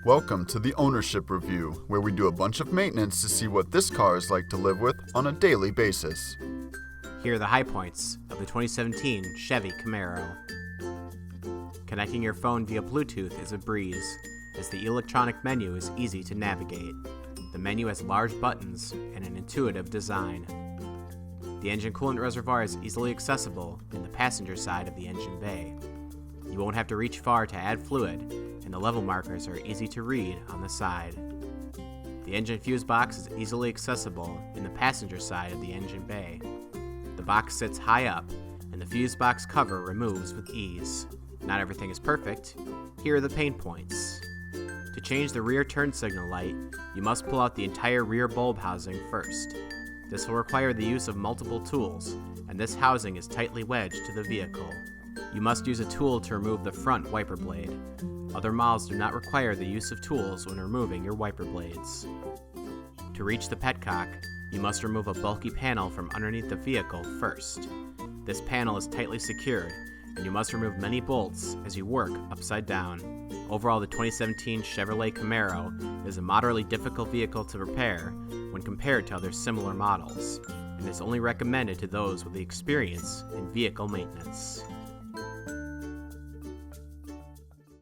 Welcome to the Ownership Review, where we do a bunch of maintenance to see what this car is like to live with on a daily basis. Here are the high points of the 2017 Chevy Camaro. Connecting your phone via Bluetooth is a breeze, as the electronic menu is easy to navigate. The menu has large buttons and an intuitive design. The engine coolant reservoir is easily accessible in the passenger side of the engine bay. You won't have to reach far to add fluid, and the level markers are easy to read on the side. The engine fuse box is easily accessible in the passenger side of the engine bay. The box sits high up, and the fuse box cover removes with ease. Not everything is perfect. Here are the pain points. To change the rear turn signal light, you must pull out the entire rear bulb housing first. This will require the use of multiple tools, and this housing is tightly wedged to the vehicle. You must use a tool to remove the front wiper blade. Other models do not require the use of tools when removing your wiper blades. To reach the petcock, you must remove a bulky panel from underneath the vehicle first. This panel is tightly secured, and you must remove many bolts as you work upside down. Overall, the 2017 Chevrolet Camaro is a moderately difficult vehicle to repair when compared to other similar models, and is only recommended to those with the experience in vehicle maintenance.